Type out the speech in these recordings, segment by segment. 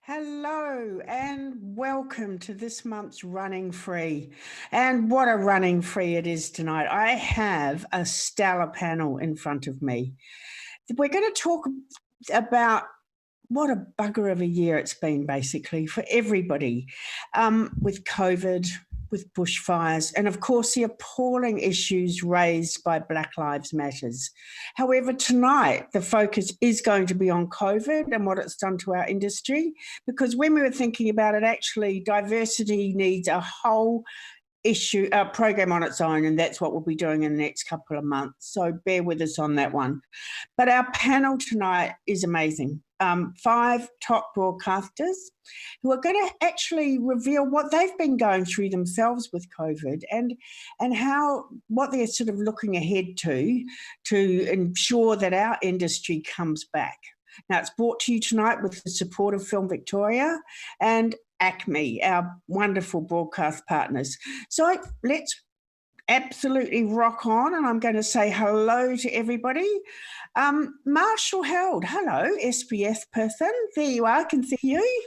Hello and welcome to this month's Running Free. And what a running free it is tonight. I have a stellar panel in front of me. We're going to talk about what a bugger of a year it's been basically for everybody with COVID, with bushfires, and of course the appalling issues raised by Black Lives Matters. However, tonight the focus is going to be on COVID and what it's done to our industry, because when we were thinking about it, actually diversity needs a whole program on its own, and that's what we'll be doing in the next couple of months. So bear with us on that one. But our panel tonight is amazing. 5 top broadcasters who are going to actually reveal what they've been going through themselves with COVID and what they're sort of looking ahead to ensure that our industry comes back. Now, it's brought to you tonight with the support of Film Victoria and ACMI, our wonderful broadcast partners. So let's absolutely rock on, and I'm going to say hello to everybody. Marshall Held, hello, SBS person. There you are, I can see you.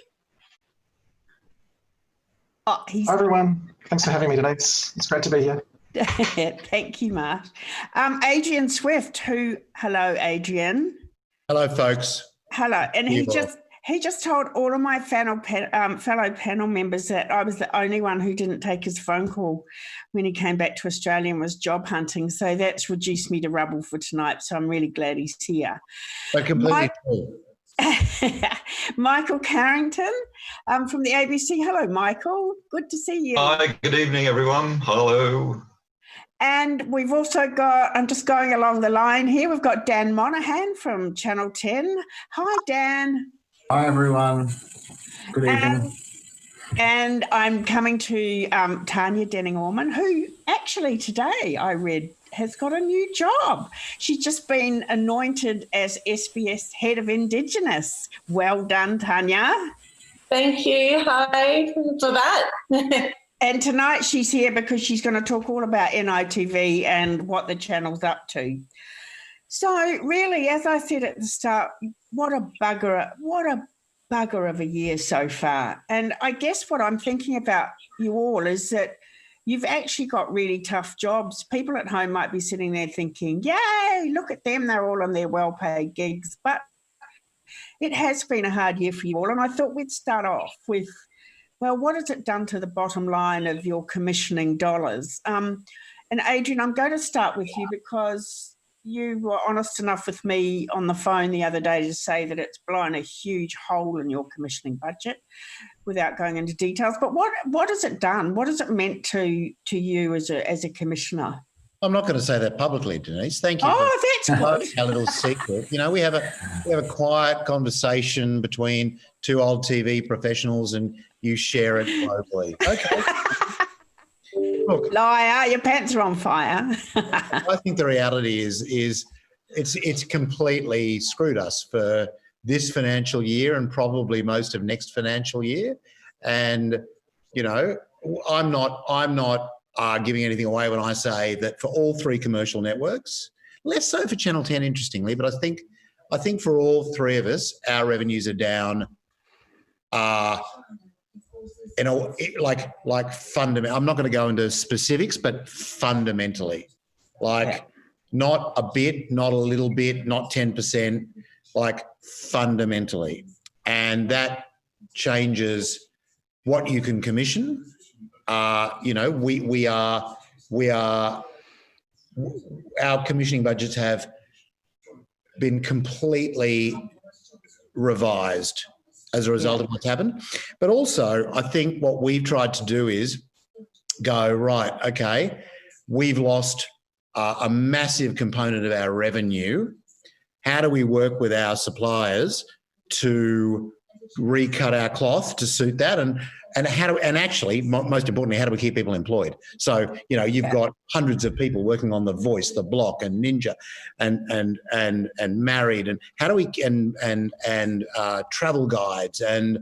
Oh, hi everyone, thanks for having me today. It's great to be here. Thank you, Marsh. Adrian Swift, hello, Adrian. Hello, folks. Hello, and he just told all of my fellow panel members that I was the only one who didn't take his phone call when he came back to Australia and was job hunting. So that's reduced me to rubble for tonight. So I'm really glad he's here. Completely cool. Michael Carrington from the ABC. Hello, Michael. Good to see you. Hi, good evening, everyone. Hello. And we've also got, I'm just going along the line here, we've got Dan Monaghan from Channel 10. Hi, Dan. Hi, everyone. Good evening. And I'm coming to Tanya Denning-Orman, who actually today I read has got a new job. She's just been anointed as SBS Head of Indigenous. Well done, Tanya. Thank you. Hi for that. And tonight she's here because she's going to talk all about NITV and what the channel's up to. So really, as I said at the start, what a bugger of a year so far. And I guess what I'm thinking about you all is that you've actually got really tough jobs. People at home might be sitting there thinking, yay, look at them, they're all on their well-paid gigs. But it has been a hard year for you all. And I thought we'd start off with, well, what has it done to the bottom line of your commissioning dollars? And Adrian, I'm going to start with you because you were honest enough with me on the phone the other day to say that it's blown a huge hole in your commissioning budget without going into details. But what has it done? What has it meant to you as a commissioner? I'm not going to say that publicly, Denise. Thank you. Oh, that's good. A little secret. You know, we have a quiet conversation between two old TV professionals, and you share it globally. Okay. Look, liar, your pants are on fire. I think the reality is it's completely screwed us for this financial year and probably most of next financial year. And you know, I'm not giving anything away when I say that for all 3 commercial networks, less so for Channel 10, interestingly, but I think for all 3 of us, our revenues are down. You know, like fundamental. I'm not going to go into specifics, but fundamentally, like not a bit, not a little bit, not 10%, like fundamentally, and that changes what you can commission. You know, our commissioning budgets have been completely revised as a result of what's happened. But also, I think what we've tried to do is go, right, okay, we've lost a massive component of our revenue. How do we work with our suppliers to recut our cloth to suit that? And actually, most importantly, how do we keep people employed? So, you know, you've got hundreds of people working on The Voice, The Block, and Ninja, and Married, and how do we and travel guides and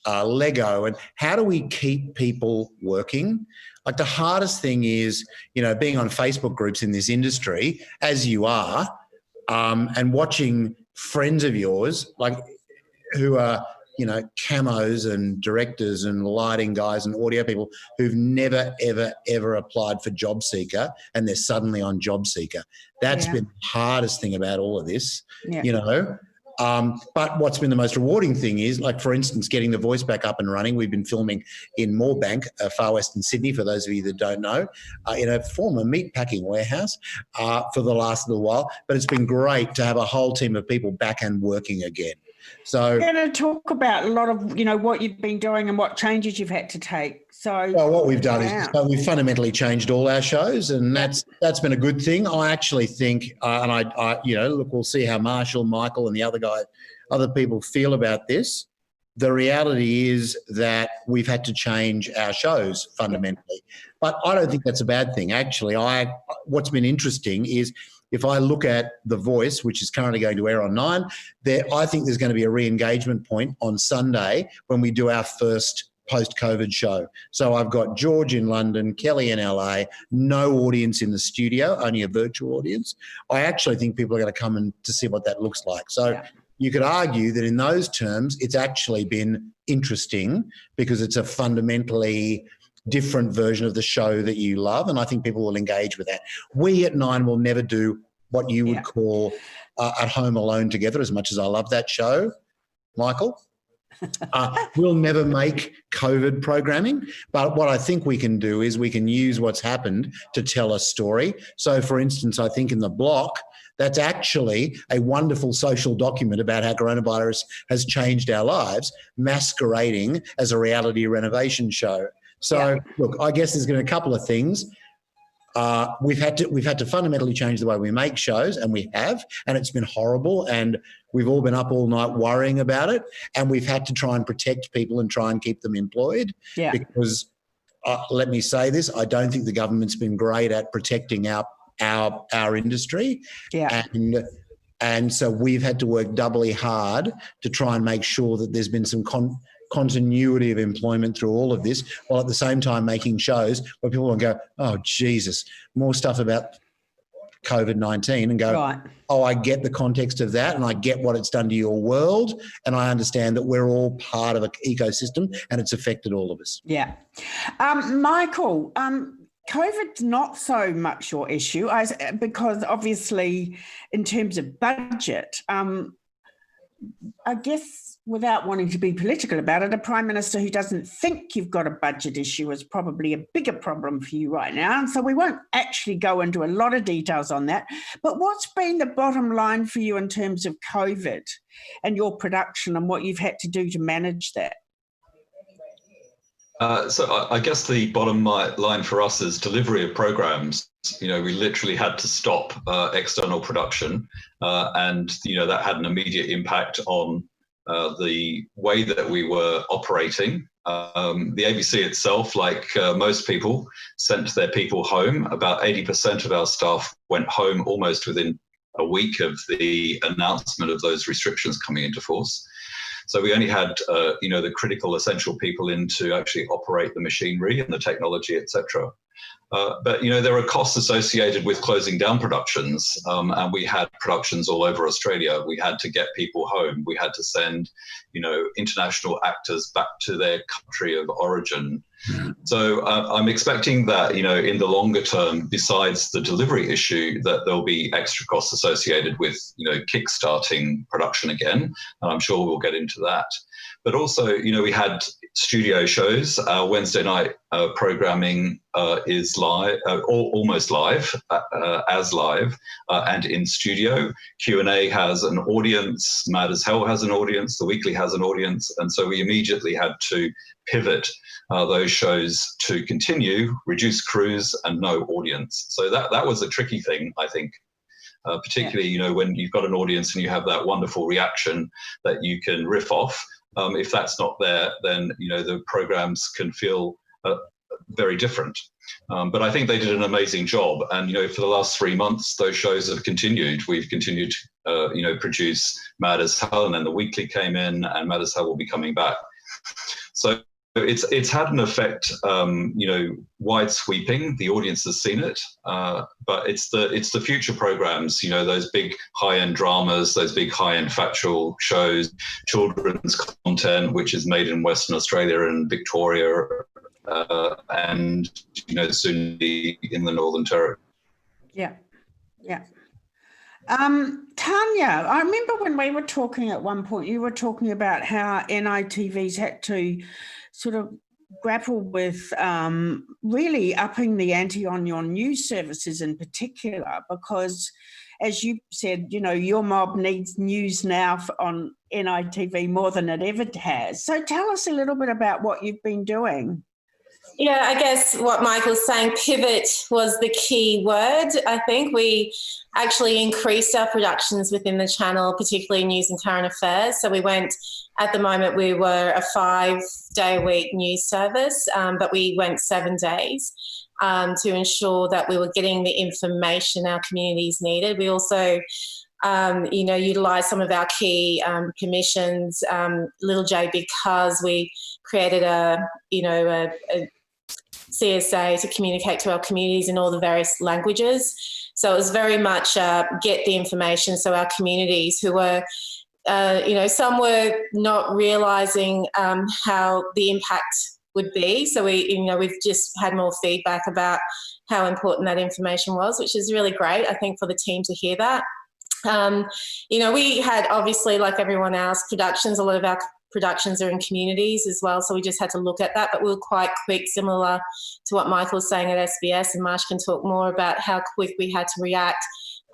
Lego, and how do we keep people working? Like the hardest thing is, you know, being on Facebook groups in this industry, as you are, and watching friends of yours, like who are camos and directors and lighting guys and audio people who've never, ever, ever applied for Job Seeker, and they're suddenly on Job Seeker. That's been the hardest thing about all of this, But what's been the most rewarding thing is, like, for instance, getting the voice back up and running. We've been filming in Moorebank, far western Sydney, for those of you that don't know, in a former meatpacking warehouse for the last little while. But it's been great to have a whole team of people back and working again. So we're going to talk about a lot of, what you've been doing and what changes you've had to take. So what we've done is we've fundamentally changed all our shows, and that's been a good thing. I actually think, and I look, we'll see how Marshall, Michael, and the other people feel about this. The reality is that we've had to change our shows fundamentally, but I don't think that's a bad thing. Actually, what's been interesting is, if I look at The Voice, which is currently going to air on 9, I think there's going to be a re-engagement point on Sunday when we do our first post-COVID show. So I've got George in London, Kelly in LA, no audience in the studio, only a virtual audience. I actually think people are going to come to see what that looks like. So you could argue that in those terms, it's actually been interesting because it's a fundamentally different version of the show that you love, and I think people will engage with that. We at 9 will never do what you would call At Home Alone Together, as much as I love that show, Michael. We'll never make COVID programming, but what I think we can do is we can use what's happened to tell a story. So, for instance, I think in The Block, that's actually a wonderful social document about how coronavirus has changed our lives, masquerading as a reality renovation show. So, look, I guess there's been a couple of things. We've had to fundamentally change the way we make shows, and we have, and it's been horrible, and we've all been up all night worrying about it, and we've had to try and protect people and try and keep them employed because, let me say this, I don't think the government's been great at protecting our industry, and so we've had to work doubly hard to try and make sure that there's been some continuity of employment through all of this, while at the same time making shows where people will go, oh, Jesus, more stuff about COVID-19, and go, oh, I get the context of that, and I get what it's done to your world, and I understand that we're all part of an ecosystem and it's affected all of us. Yeah. Michael, COVID's not so much your issue, because obviously in terms of budget, I guess, without wanting to be political about it, a Prime Minister who doesn't think you've got a budget issue is probably a bigger problem for you right now. And so we won't actually go into a lot of details on that. But what's been the bottom line for you in terms of COVID and your production and what you've had to do to manage that? So I guess the bottom line for us is delivery of programs. We literally had to stop external production, and that had an immediate impact on the way that we were operating. The ABC itself, like most people, sent their people home. About 80% of our staff went home almost within a week of the announcement of those restrictions coming into force. So we only had, the critical, essential people in to actually operate the machinery and the technology, etc. But there are costs associated with closing down productions, and we had productions all over Australia. We had to get people home. We had to send, international actors back to their country of origin. So I'm expecting that, in the longer term, besides the delivery issue, that there'll be extra costs associated with, kickstarting production again. And I'm sure we'll get into that. But also, we had studio shows. Wednesday night programming is live, almost live, as live, and in studio. Q&A has an audience. Mad as Hell has an audience. The Weekly has an audience. And so we immediately had to pivot those shows to continue, reduce crews, and no audience. So that was a tricky thing, I think. Particularly, when you've got an audience and you have that wonderful reaction that you can riff off. If that's not there, then the programs can feel very different. But I think they did an amazing job, and for the last 3 months, those shows have continued. We've continued to produce Mad as Hell, and then the Weekly came in, and Mad as Hell will be coming back. So it's had an effect, wide sweeping. The audience has seen it, but it's the future programs, those big high-end dramas, those big high-end factual shows, children's content, which is made in Western Australia and Victoria, and soon be in the Northern Territory. Yeah. Tanya, I remember when we were talking at one point, you were talking about how NITVs had to sort of grapple with really upping the ante on your news services in particular, because as you said, your mob needs news now on NITV more than it ever has. So tell us a little bit about what you've been doing. Yeah, I guess what Michael's saying, pivot was the key word. I think we actually increased our productions within the channel, particularly news and current affairs. So we at the moment, we were a 5-day-a-week news service, but we went 7 days to ensure that we were getting the information our communities needed. We also utilised some of our key commissions, Little J, because we created a CSA to communicate to our communities in all the various languages. So it was very much get the information so our communities who were, some were not realising how the impact would be. So we've just had more feedback about how important that information was, which is really great, I think, for the team to hear that. We had, obviously, like everyone else, productions. A lot of our productions are in communities as well, so we just had to look at that, but we were quite quick, similar to what Michael was saying at SBS, and Marsh can talk more about how quick we had to react.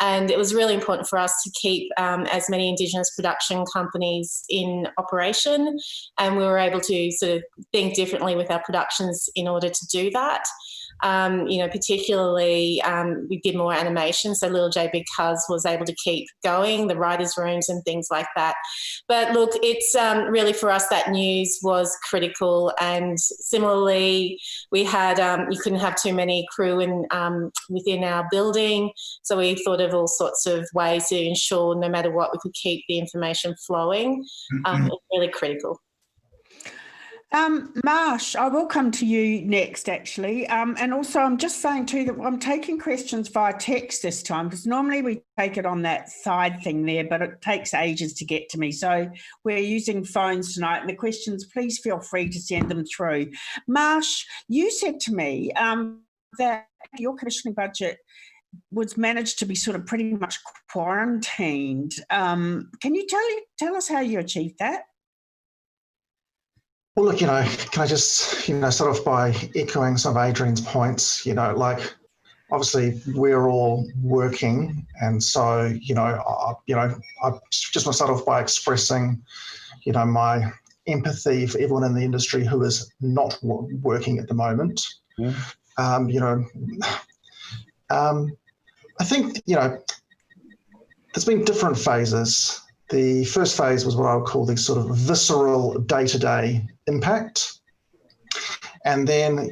And it was really important for us to keep as many Indigenous production companies in operation, and we were able to sort of think differently with our productions in order to do that. Particularly we did more animation, so Little J because was able to keep going, the writers' rooms and things like that. But look, it's really for us that news was critical, and similarly we had you couldn't have too many crew within our building, so we thought of all sorts of ways to ensure no matter what we could keep the information flowing. It's really critical. Marsh, I will come to you next, actually. And also, I'm just saying too that I'm taking questions via text this time, because normally we take it on that side thing there, but it takes ages to get to me. So we're using phones tonight, and the questions, please feel free to send them through. Marsh, you said to me that your commissioning budget was managed to be sort of pretty much quarantined. Can you tell us how you achieved that? Well, look, can I just, sort of by echoing some of Adrian's points, obviously we're all working. And so, I just want to start off by expressing, my empathy for everyone in the industry who is not working at the moment. Yeah. I think, there's been different phases. The first phase was what I would call the sort of visceral day-to-day impact. And then,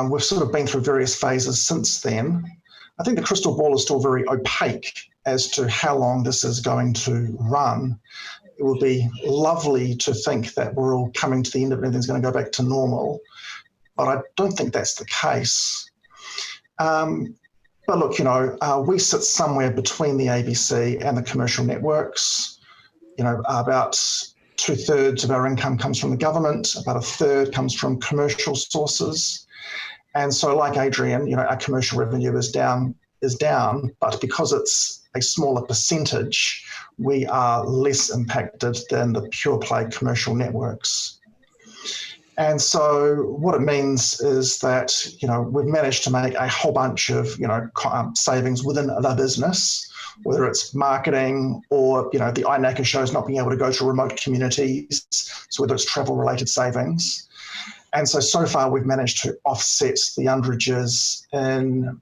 we've sort of been through various phases since then. I think the crystal ball is still very opaque as to how long this is going to run. It would be lovely to think that we're all coming to the end of it and everything's going to go back to normal, but I don't think that's the case. But look, we sit somewhere between the ABC and the commercial networks. About 2/3 of our income comes from the government, about 1/3 comes from commercial sources. And so like Adrian, our commercial revenue is down, but because it's a smaller percentage, we are less impacted than the pure play commercial networks. And so what it means is that, we've managed to make a whole bunch of, savings within the business, whether it's marketing or, the INACA shows not being able to go to remote communities, so whether it's travel-related savings. And so far we've managed to offset the underages in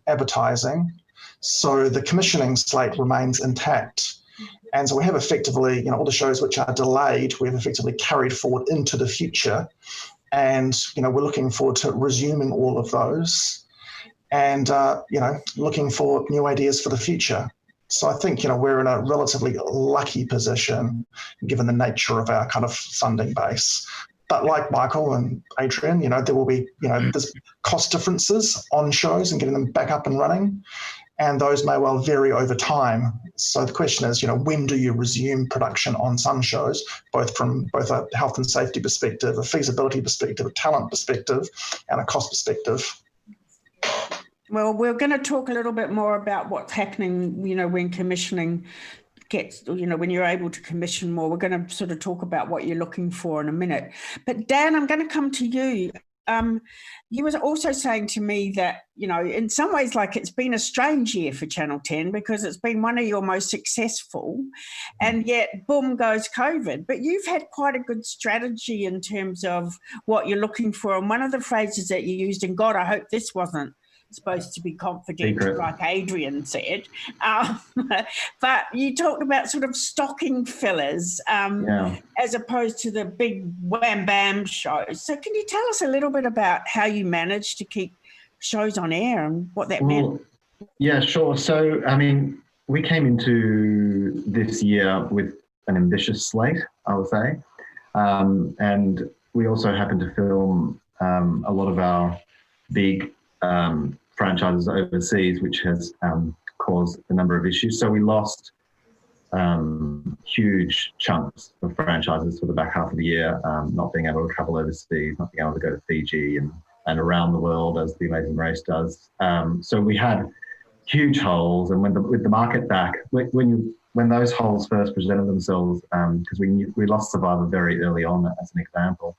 advertising. So the commissioning slate remains intact. And so we have effectively, all the shows which are delayed, we've effectively carried forward into the future. And, we're looking forward to resuming all of those and, looking for new ideas for the future. So I think, we're in a relatively lucky position given the nature of our kind of funding base. But like Michael and Adrian, there will be, there's cost differences on shows and getting them back up and running, and those may well vary over time. So the question is, when do you resume production on some shows, from a health and safety perspective, a feasibility perspective, a talent perspective, and a cost perspective? Well, we're going to talk a little bit more about what's happening, when commissioning gets, when you're able to commission more. We're going to sort of talk about what you're looking for in a minute. But Dan, I'm going to come to you. You were also saying to me that, in some ways, like, it's been a strange year for Channel 10 because it's been one of your most successful, and yet boom goes COVID. But you've had quite a good strategy in terms of what you're looking for. And one of the phrases that you used, and God, I hope this wasn't supposed to be confidential, like Adrian said, but you talked about sort of stocking fillers as opposed to the big wham bam shows. So can you tell us a little bit about how you managed to keep shows on air and what that meant? Yeah, sure. So we came into this year with an ambitious slate, I would say, and we also happened to film a lot of our big franchises overseas, which has caused a number of issues. So we lost huge chunks of franchises for the back half of the year, not being able to travel overseas, not being able to go to Fiji and around the world as the Amazing Race does. So we had huge holes, and with the market back, when those holes first presented themselves, because we lost Survivor very early on as an example,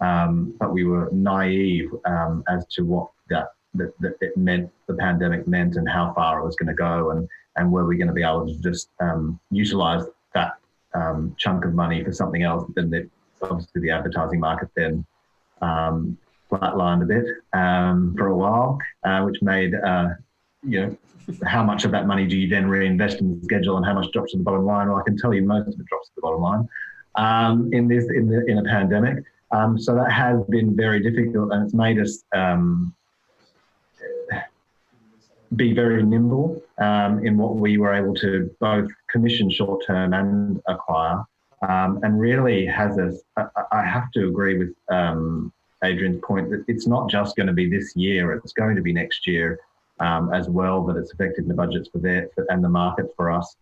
but we were naive as to what that it meant, the pandemic meant, and how far it was going to go, and were we going to be able to just utilise that chunk of money for something else. Then obviously the advertising market then flatlined a bit for a while, which made how much of that money do you then reinvest in the schedule, and how much drops to the bottom line? Well, I can tell you most of it drops to the bottom line in a pandemic. So that has been very difficult, and it's made us be very nimble in what we were able to both commission short-term and acquire, and really has us, I have to agree with Adrian's point that it's not just going to be this year, it's going to be next year as well, that it's affected the budgets and the market for us.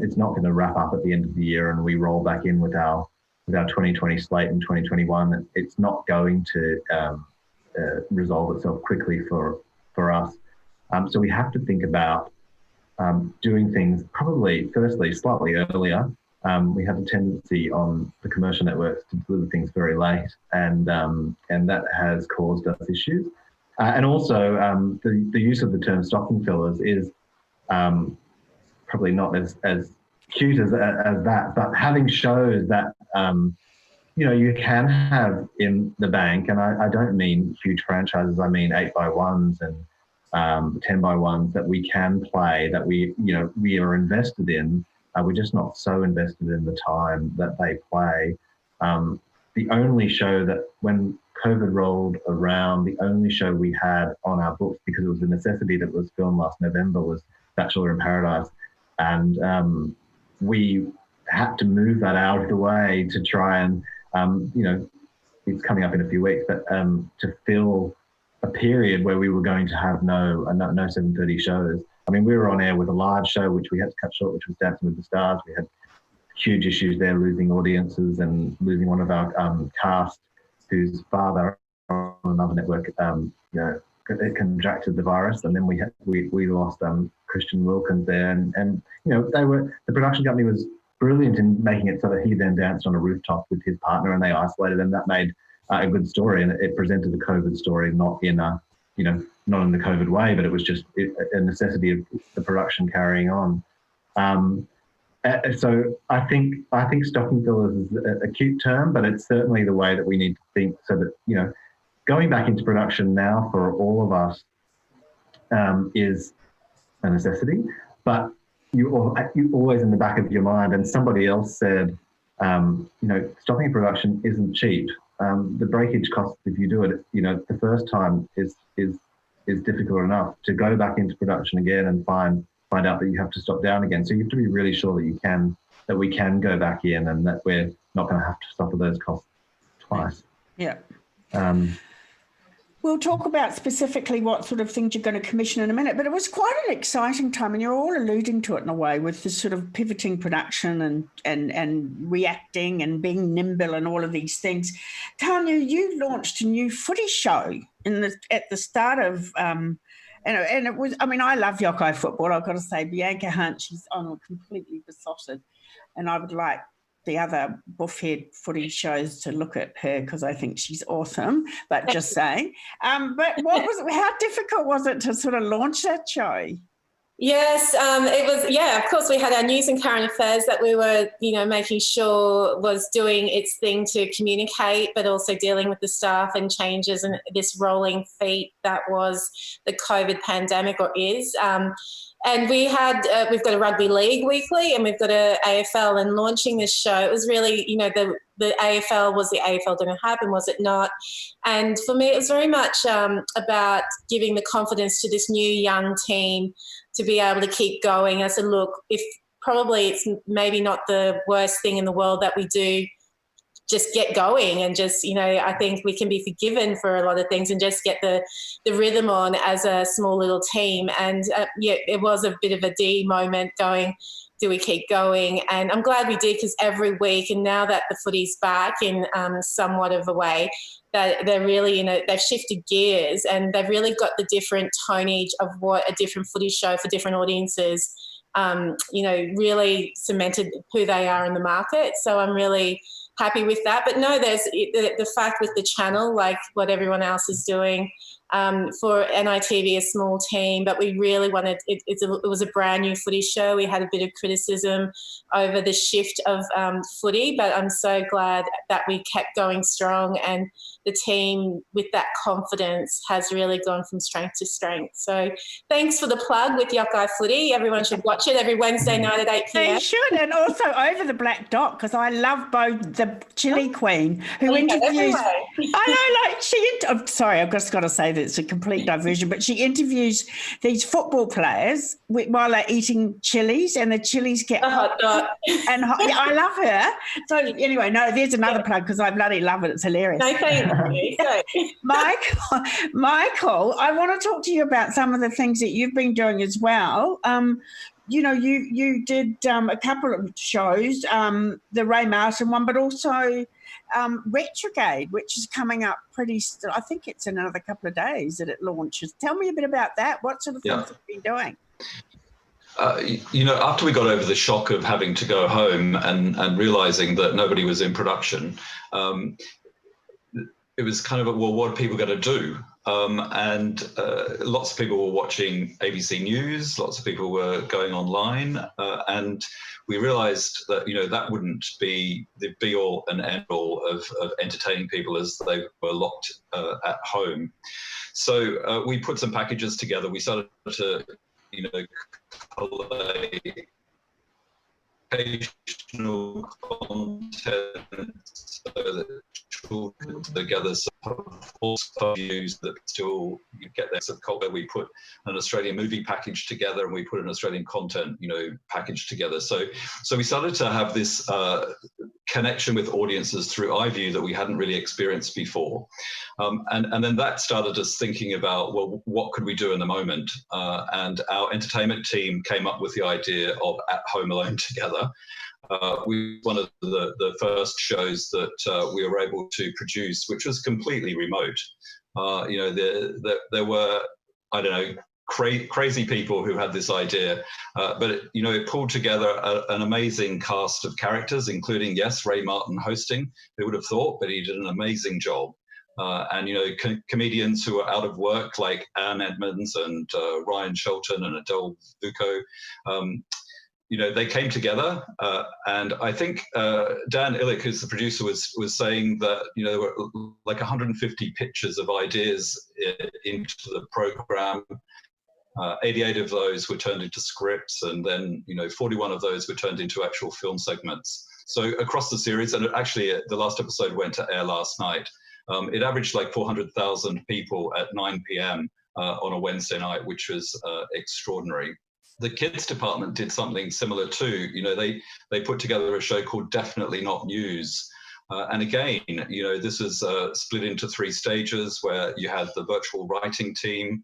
It's not going to wrap up at the end of the year and we roll back in with our 2020 slate in 2021. It's not going to resolve itself quickly for us. So we have to think about doing things probably, firstly, slightly earlier. We have a tendency on the commercial networks to deliver things very late, and that has caused us issues. And also the use of the term stocking fillers is probably not as cute as that, but having shows that you can have in the bank, and I don't mean huge franchises, I mean 8x1s and 10x1s that we can play, that we are invested in. We're just not so invested in the time that they play. The only show that, when COVID rolled around, the only show we had on our books, because it was a necessity, that was filmed last November, was Bachelor in Paradise. And we had to move that out of the way to try and, it's coming up in a few weeks, but to fill a period where we were going to have no 7:30 shows. I mean, we were on air with a large show, which we had to cut short, which was Dancing with the Stars. We had huge issues there, losing audiences and losing one of our cast, whose father on another network, contracted the virus. And then we lost Christian Wilkins there. And the production company was brilliant in making it so that he then danced on a rooftop with his partner, and they isolated, and that made a good story. And it presented the COVID story, not in the COVID way, but it was just a necessity of the production carrying on. So I think stocking fillers is a cute term, but it's certainly the way that we need to think, so that, going back into production now for all of us is a necessity, but you always in the back of your mind, and somebody else said, stopping production isn't cheap. The breakage costs, if you do it, the first time is difficult enough. To go back into production again and find out that you have to stop down again. So you have to be really sure that we can go back in, and that we're not going to have to suffer those costs twice. Yeah. Um, We'll talk about specifically what sort of things you're going to commission in a minute, but it was quite an exciting time, and you're all alluding to it in a way with this sort of pivoting production and reacting and being nimble and all of these things. Tanya, you launched a new footy show at the start of, and it was, I mean, I love Yokai football, I've got to say. Bianca Hunt, she's completely besotted, and I would like the other buffhead footy shows to look at her because I think she's awesome, but just saying. But how difficult was it to sort of launch that show? Yes, it was, of course we had our news and current affairs that we were, making sure was doing its thing to communicate, but also dealing with the staff and changes and this rolling feet that was the COVID pandemic or is. And we've got a rugby league weekly and we've got a AFL, and launching this show, it was really, the AFL, was the AFL going to happen? Was it not? And for me, it was very much about giving the confidence to this new young team to be able to keep going. I said, look, if probably it's maybe not the worst thing in the world that we do, just get going and just, I think we can be forgiven for a lot of things and just get the rhythm on as a small little team. And it was a bit of a D moment going, do we keep going? And I'm glad we did, because every week, and now that the footy's back in somewhat of a way, that they're really, they've shifted gears and they've really got the different tonage of what a different footy show for different audiences, really cemented who they are in the market. So I'm really happy with that. But no, there's the fact with the channel, like what everyone else is doing, for NITV, a small team, but we really wanted, it was a brand new footy show. We had a bit of criticism over the shift of footy, but I'm so glad that we kept going strong, and the team with that confidence has really gone from strength to strength. So thanks for the plug with Yokai Footy. Everyone should watch it every Wednesday night at 8 p.m. They should, and also Over the Black Dot, because I love both the Chili Queen, who interviews. I know, I'm sorry, I've just got to say that it's a complete diversion, but she interviews these football players while they're eating chilies, and the chilies get hot. And hot. Yeah, I love her. So anyway, no, there's another plug, because I bloody love it. It's hilarious. No, thank you. Michael, I want to talk to you about some of the things that you've been doing as well. You did a couple of shows, the Ray Martin one, but also Retrograde, which is coming up I think it's in another couple of days that it launches. Tell me a bit about that. What sort of things have you been doing? After we got over the shock of having to go home and realising that nobody was in production, it was kind of, well, what are people going to do? And lots of people were watching ABC News, lots of people were going online, and we realised that, that wouldn't be the be-all and end-all of entertaining people as they were locked at home. So we put some packages together. We started to, collate educational content so that children together views that still get their culture. We put an Australian movie package together, and we put an Australian content, package together. So we started to have this connection with audiences through iView that we hadn't really experienced before. And then that started us thinking about, well, what could we do in the moment? And our entertainment team came up with the idea of At Home Alone Together. One of the first shows that we were able to produce, which was completely remote. There were, I don't know, crazy people who had this idea, but it pulled together an amazing cast of characters, including, yes, Ray Martin hosting. Who would have thought? But he did an amazing job. And comedians who are out of work, like Anne Edmonds and Ryan Shelton and Adele Vuko. They came together, and I think Dan Illick, who's the producer, was saying that there were like 150 pitches of ideas into the program. 88 of those were turned into scripts, and then 41 of those were turned into actual film segments. So across the series, and actually the last episode went to air last night. It averaged like 400,000 people at 9 p.m. On a Wednesday night, which was extraordinary. The kids department did something similar too. They put together a show called Definitely Not News, And again, this is split into 3 stages where you had the virtual writing team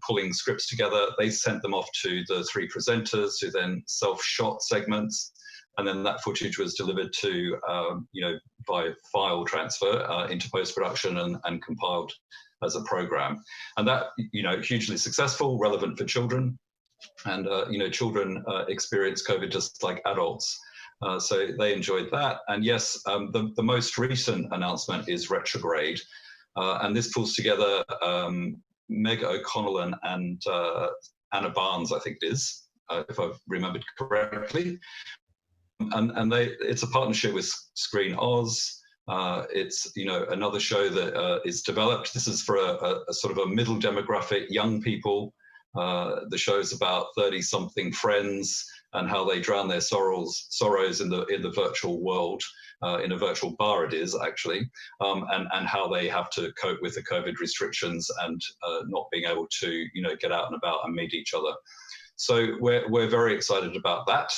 pulling scripts together. They sent them off to the 3 presenters who then self-shot segments. And then that footage was delivered to, by file transfer into post-production and compiled as a program. And that, hugely successful, relevant for children. And, children experience COVID just like adults. So they enjoyed that. And yes, the most recent announcement is Retrograde. And this pulls together Meg O'Connell and Anna Barnes, I think it is, if I've remembered correctly. And it's a partnership with Screen Oz. It's another show that is developed. This is for a sort of a middle demographic, young people. The show's about 30-something friends and how they drown their sorrows in the virtual world, in a virtual bar it is actually, and how they have to cope with the COVID restrictions and not being able to get out and about and meet each other. So we're very excited about that.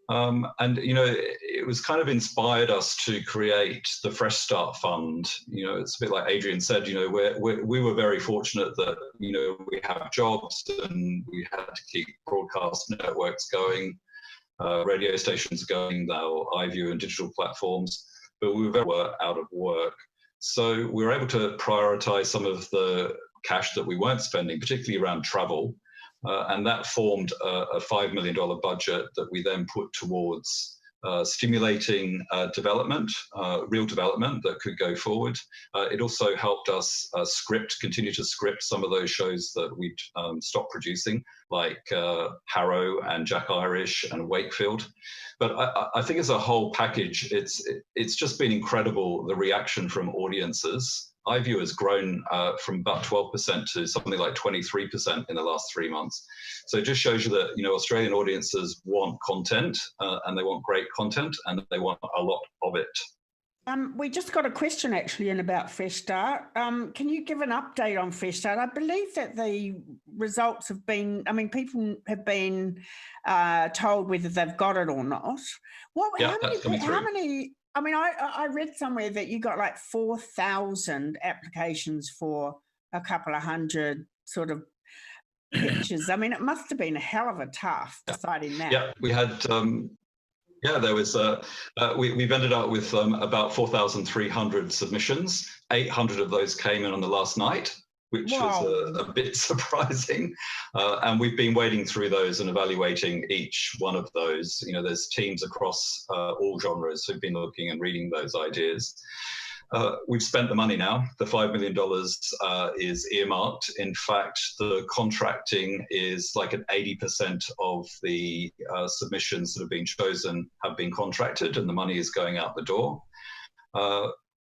And it was kind of inspired us to create the Fresh Start Fund. It's a bit like Adrian said. We were very fortunate that we have jobs and we had to keep broadcast networks going, radio stations going, now iView and digital platforms, but we were out of work. So we were able to prioritise some of the cash that we weren't spending, particularly around travel. And that formed a $5 million budget that we then put towards stimulating development, real development that could go forward. It also helped us continue to script some of those shows that we'd stopped producing, like Harrow and Jack Irish and Wakefield. But I think as a whole package, it's just been incredible, the reaction from audiences. iView has grown from about 12% to something like 23% in the last 3 months. So it just shows you that Australian audiences want content and they want great content and they want a lot of it. We just got a question actually in about Fresh Start. Can you give an update on Fresh Start? I believe that the results have been, people have been told whether they've got it or not. How many? I read somewhere that you got like 4,000 applications for a couple of hundred sort of pictures. It must have been a hell of a tough deciding that. Yeah, we had, there was, we've ended up with about 4,300 submissions. 800 of those came in on the last night, which was a bit surprising. And we've been wading through those and evaluating each one of those. There's teams across all genres who've been looking and reading those ideas. We've spent the money now. The $5 million is earmarked. In fact, the contracting is like an 80% of the submissions that have been chosen have been contracted and the money is going out the door.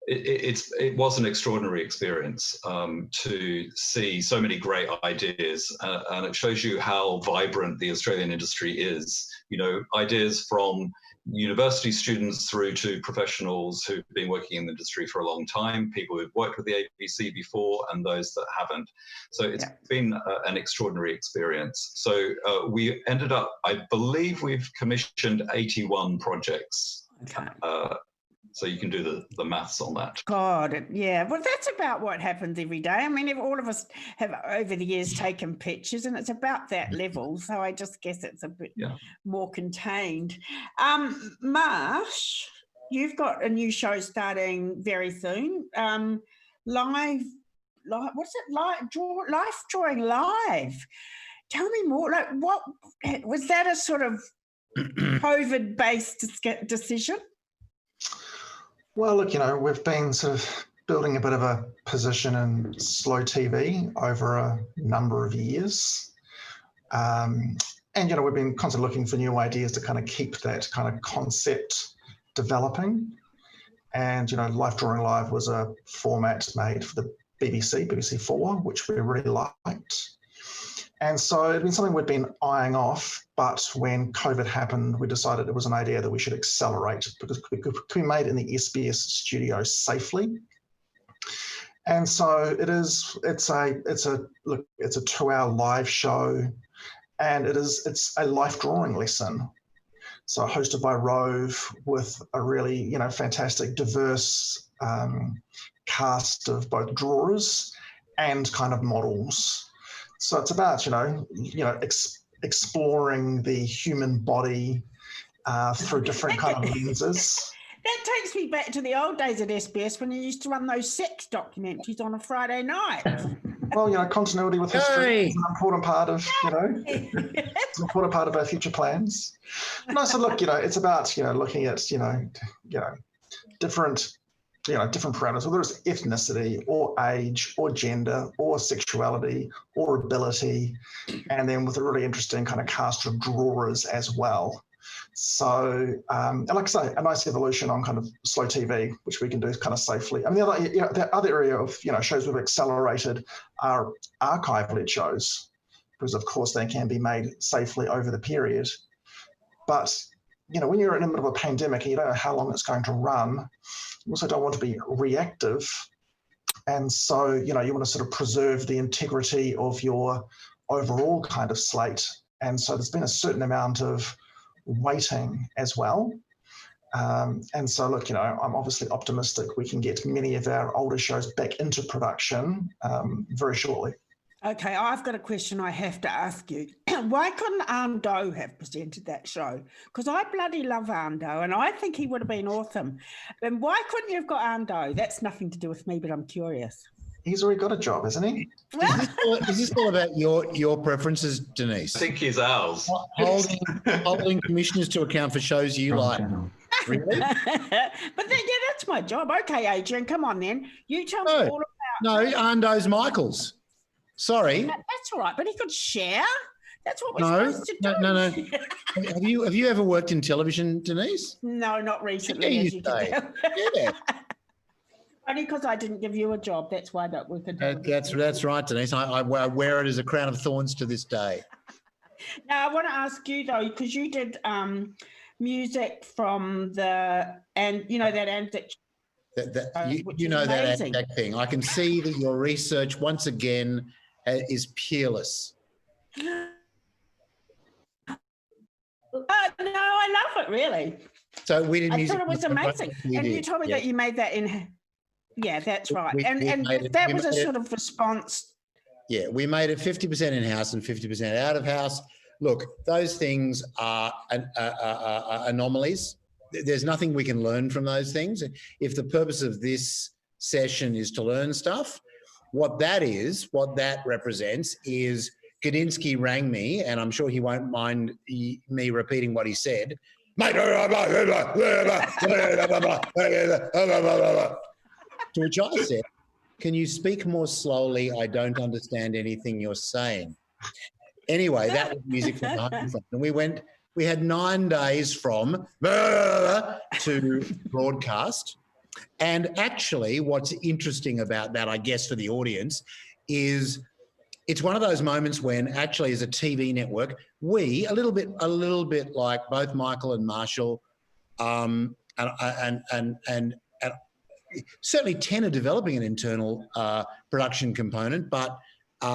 It was an extraordinary experience to see so many great ideas, and it shows you how vibrant the Australian industry is. Ideas from university students through to professionals who've been working in the industry for a long time, people who've worked with the ABC before and those that haven't. So it's been an extraordinary experience. So we ended up, I believe we've commissioned 81 projects. Okay. So you can do the maths on that. God, yeah. Well, that's about what happens every day. If all of us have over the years taken pictures, and it's about that level. So I just guess it's a bit more contained. Marsh, you've got a new show starting very soon. Life Drawing Live. Tell me more. Like, what was that? A sort of COVID-based decision? Well, look, we've been sort of building a bit of a position in slow TV over a number of years. And, we've been constantly looking for new ideas to kind of keep that kind of concept developing. And, Life Drawing Live was a format made for the BBC 4, which we really liked. And so it'd been something we'd been eyeing off, but when COVID happened, we decided it was an idea that we should accelerate because it could be made in the SBS studio safely. And so it's a 2-hour live show, and it's a life drawing lesson. So hosted by Rove with a really, you know, fantastic, diverse cast of both drawers and kind of models. So it's about, exploring the human body through different kind of lenses. That takes me back to the old days at SBS when you used to run those sex documentaries on a Friday night. Well, you know, continuity with history is an important part of, it's an important part of our future plans. No, so look, it's about, looking at, different parameters, whether it's ethnicity or age or gender or sexuality or ability, and then with a really interesting kind of cast of drawers as well. So, and like I say, a nice evolution on kind of slow TV, which we can do kind of safely. I mean, the other area of, shows we've accelerated are archive-led shows, because of course they can be made safely over the period. But, when you're in the middle of a pandemic and you don't know how long it's going to run, you also don't want to be reactive. And so, you want to sort of preserve the integrity of your overall kind of slate. And so there's been a certain amount of waiting as well. And so, look, I'm obviously optimistic we can get many of our older shows back into production very shortly. Okay, I've got a question I have to ask you. Why couldn't Ando have presented that show? Because I bloody love Ando and I think he would have been awesome. And why couldn't you have got Ando? That's nothing to do with me, but I'm curious. He's already got a job, hasn't he? Is this all about your preferences, Denise? I think he's ours. Holding commissioners to account for shows you like. Really? But then, that's my job. Okay, Adrian, come on then. You tell me all about... No, Ando's Michael's. Sorry. That's all right, but he could share. That's what we're supposed to do. No. Have you ever worked in television, Denise? No, not recently, as you can tell. Yeah. Only because I didn't give you a job. That's why that we could do. That's right, Denise. I wear it as a crown of thorns to this day. Now, I want to ask you, though, because you did music from that Anzac. That Anzac thing. I can see that your research, once again, is peerless. No, I love it, really. So we did music. I thought it was amazing. And you told me that you made that in... Yeah, that's right. And that was a sort of response. Yeah, we made it 50% in-house and 50% out-of-house. Look, those things are anomalies. There's nothing we can learn from those things. If the purpose of this session is to learn stuff, what that represents is Gadinsky rang me, and I'm sure he won't mind me repeating what he said. To which I said, can you speak more slowly? I don't understand anything you're saying. Anyway, that was music from the home front. And we had 9 days from to broadcast. And actually what's interesting about that, I guess, for the audience is it's one of those moments when actually as a TV network, we, a little bit like both Michael and Marshall, and certainly 10 are developing an internal production component, but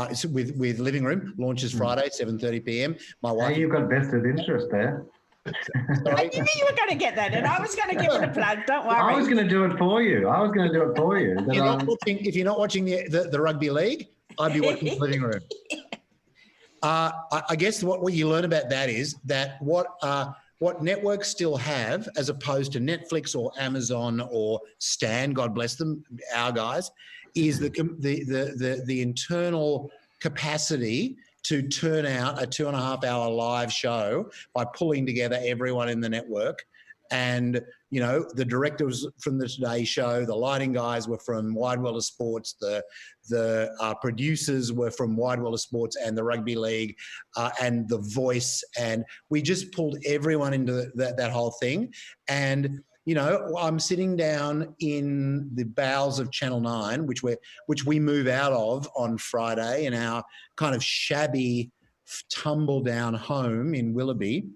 it's with Living Room, launches Friday, 7:30 p.m. My wife. Hey, you've got vested interest there. I knew you were going to get that, and I was going to give it a plug. Don't worry. I was going to do it for you. If you're not watching the rugby league, I'd be watching the Living Room. I guess what you learn about that is that what networks still have, as opposed to Netflix or Amazon or Stan, God bless them, our guys, is the internal capacity to turn out a 2.5-hour live show by pulling together everyone in the network. And, the directors from the Today Show, the lighting guys were from Wide World of Sports, the producers were from Wide World of Sports and the Rugby League and The Voice. And we just pulled everyone into that whole thing. And, I'm sitting down in the bowels of Channel 9, which we move out of on Friday in our kind of shabby tumble-down home in Willoughby,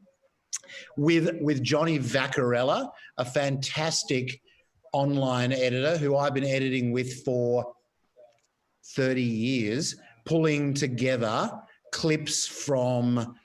with Johnny Vaccarella, a fantastic online editor who I've been editing with for 30 years, pulling together clips from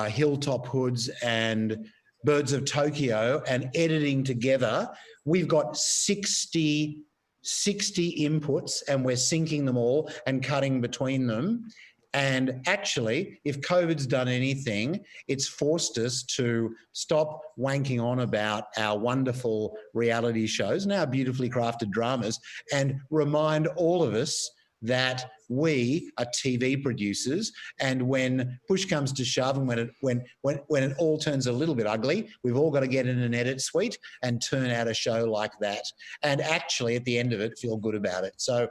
Hilltop Hoods and Birds of Tokyo and editing together, we've got 60 inputs and we're syncing them all and cutting between them. And actually, if COVID's done anything, it's forced us to stop wanking on about our wonderful reality shows and our beautifully crafted dramas and remind all of us that we are TV producers, and when push comes to shove and when it all turns a little bit ugly, we've all got to get in an edit suite and turn out a show like that, and actually at the end of it feel good about it. So,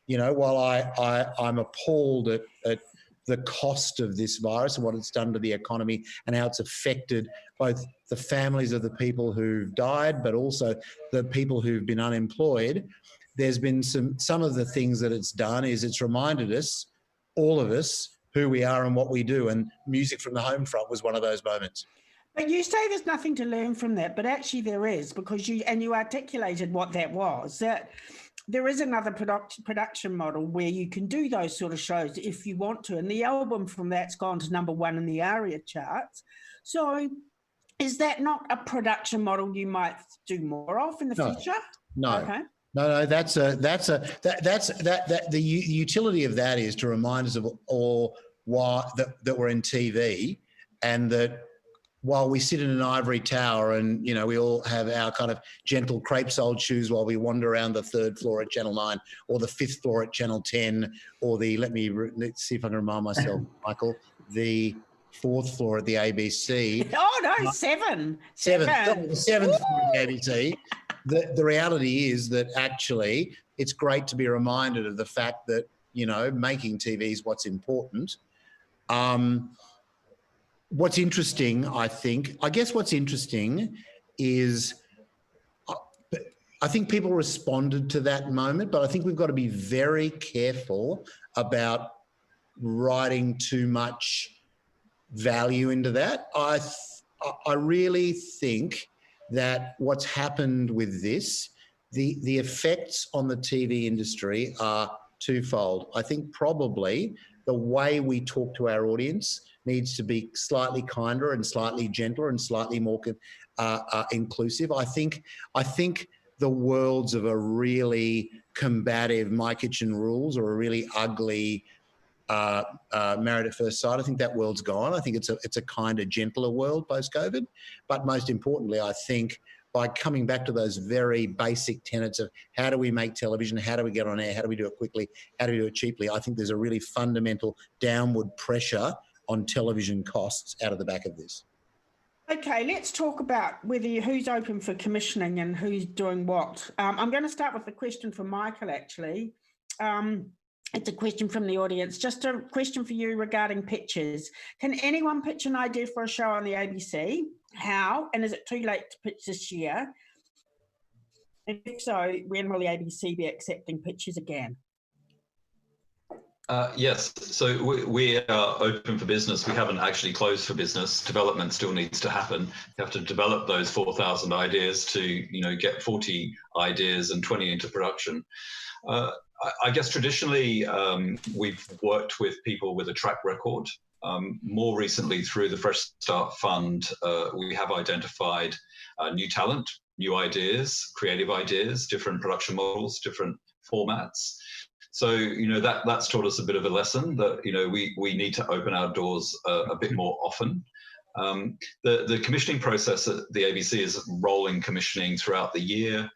you know, while I'm appalled at the cost of this virus and what it's done to the economy and how it's affected both the families of the people who've died, but also the people who've been unemployed, there's been some of the things that it's done is it's reminded us, all of us, who we are and what we do. And Music from the Home Front was one of those moments. But you say there's nothing to learn from that, but actually there is, because you articulated what that was, that there is another production model where you can do those sort of shows if you want to. And the album from that's gone to #1 in the ARIA charts. So is that not a production model you might do more of in the future? No. Okay. No, the utility of that is to remind us of all that we're in TV, and that while we sit in an ivory tower and, you know, we all have our kind of gentle crepe-soled shoes while we wander around the 3rd floor at Channel 9 or the 5th floor at Channel 10 or let's see if I can remind myself, Michael, the 4th floor at the ABC. Oh, no, 7. The 7th floor at the ABC. The reality is that actually it's great to be reminded of the fact that, you know, making TV is what's important. What's interesting, what's interesting is I think people responded to that moment, but I think we've got to be very careful about writing too much value into that. I really think that what's happened with this, the effects on the TV industry are twofold. I think probably the way we talk to our audience needs to be slightly kinder and slightly gentler and slightly more inclusive. I think the worlds of a really combative My Kitchen Rules or a really ugly Married at First Sight, I think that world's gone. I think it's a kinder, gentler world post-COVID. But most importantly, I think by coming back to those very basic tenets of how do we make television, how do we get on air, how do we do it quickly, how do we do it cheaply, I think there's a really fundamental downward pressure on television costs out of the back of this. Okay, let's talk about who's open for commissioning and who's doing what. I'm going to start with a question from Michael, actually. It's a question from the audience. Just a question for you regarding pitches. Can anyone pitch an idea for a show on the ABC? How? And is it too late to pitch this year? And if so, when will the ABC be accepting pitches again? Yes, so we are open for business. We haven't actually closed for business. Development still needs to happen. You have to develop those 4,000 ideas to, you know, get 40 ideas and 20 into production. I guess traditionally we've worked with people with a track record. More recently, through the Fresh Start Fund, we have identified new talent, new ideas, creative ideas, different production models, different formats. So, you know, that's taught us a bit of a lesson that, you know, we need to open our doors a bit more often. The commissioning process at the ABC is rolling commissioning throughout the year.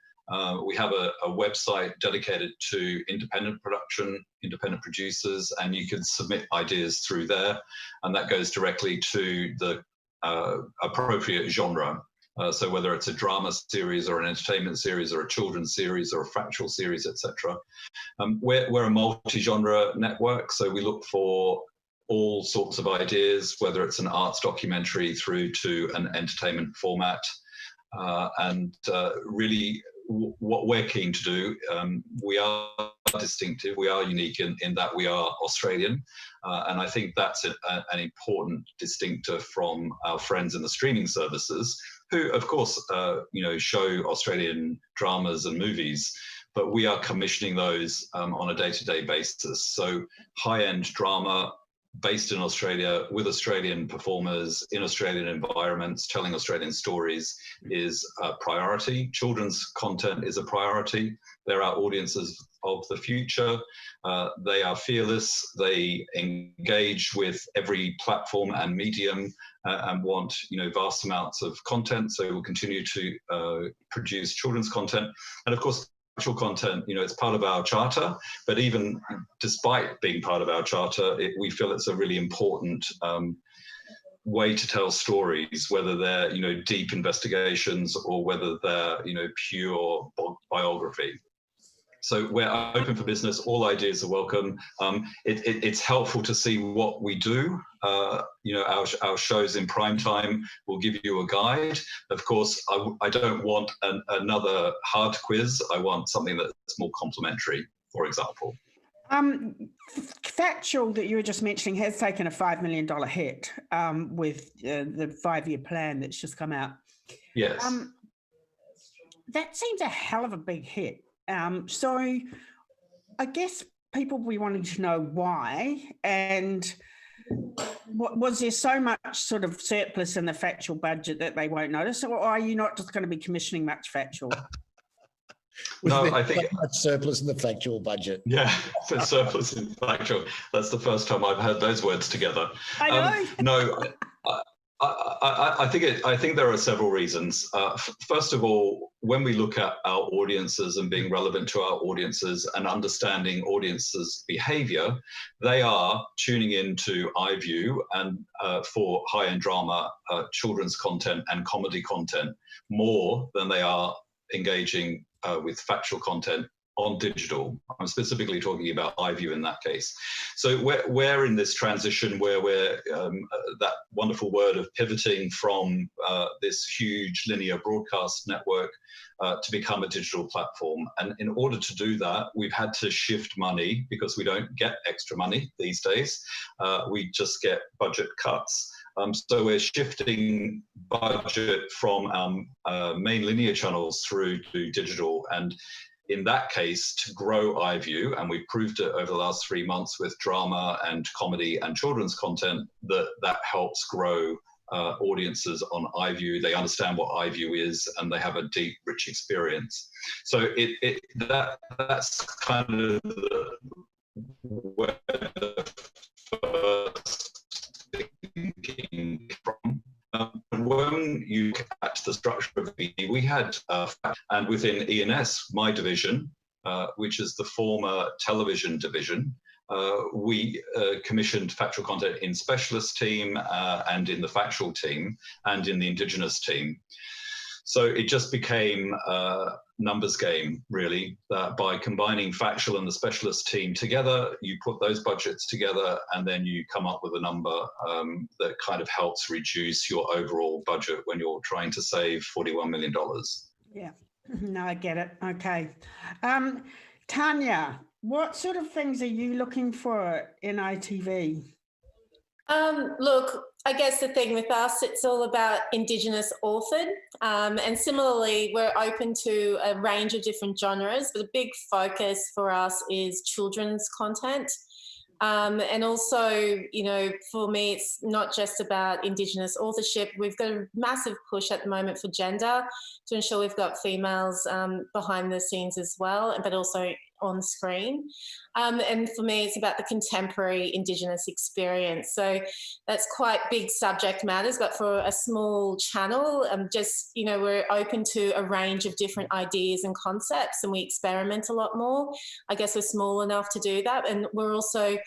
We have a website dedicated to independent production, independent producers, and you can submit ideas through there, and that goes directly to the appropriate genre. So whether it's a drama series or an entertainment series or a children's series or a factual series, etc. We're a multi-genre network, so we look for all sorts of ideas, whether it's an arts documentary through to an entertainment format. Really what we're keen to do, we are distinctive, we are unique in that we are Australian, and I think that's an important distinctor from our friends in the streaming services, who of course you know, show Australian dramas and movies, but we are commissioning those on a day-to-day basis. So high-end drama, based in Australia with Australian performers in Australian environments, telling Australian stories is a priority. Children's content is a priority. They're our audiences of the future. They are fearless. They engage with every platform and medium and want, vast amounts of content. So we'll continue to produce children's content. And of course, factual content, it's part of our charter, but even despite being part of our charter, we feel it's a really important way to tell stories, whether they're, deep investigations or whether they're, pure biography. So we're open for business. All ideas are welcome. It's helpful to see what we do. Our shows in prime time will give you a guide. Of course, I don't want another hard quiz. I want something that's more complimentary, for example. Factual that you were just mentioning has taken a $5 million hit with the 5-year plan that's just come out. Yes. That seems a hell of a big hit. So I guess people will be wanting to know why, and was there so much sort of surplus in the factual budget that they won't notice, or are you not just going to be commissioning much factual? No, I think much surplus in the factual budget. Yeah, for surplus in factual. That's the first time I've heard those words together. I know. No, I think there are several reasons. First of all, when we look at our audiences and being relevant to our audiences and understanding audiences' behaviour, they are tuning into iView and for high-end drama, children's content and comedy content more than they are engaging with factual content on digital. I'm specifically talking about iView in that case. So we're in this transition where we're that wonderful word of pivoting from this huge linear broadcast network to become a digital platform. And in order to do that, we've had to shift money because we don't get extra money these days. We just get budget cuts. So we're shifting budget from main linear channels through to digital. And in that case, to grow iView, and we've proved it over the last 3 months with drama and comedy and children's content, that helps grow audiences on iView. They understand what iView is, and they have a deep, rich experience. So that's kind of where the first thinking from. And when you look at the structure of the BD, we had, and within ENS, my division, which is the former television division, we commissioned factual content in specialist team and in the factual team and in the Indigenous team. So it just became a numbers game, really, that by combining factual and the specialist team together, you put those budgets together and then you come up with a number that kind of helps reduce your overall budget when you're trying to save $41 million. Yeah, no, I get it. Okay. Tanya, what sort of things are you looking for in NITV? Look, I guess the thing with us, it's all about Indigenous authored. And similarly, we're open to a range of different genres, but a big focus for us is children's content. And also, for me, it's not just about Indigenous authorship. We've got a massive push at the moment for gender to ensure we've got females behind the scenes as well, but also on screen. And for me, it's about the contemporary Indigenous experience. So that's quite big subject matters, but for a small channel, we're open to a range of different ideas and concepts, and we experiment a lot more. I guess we're small enough to do that. And we're also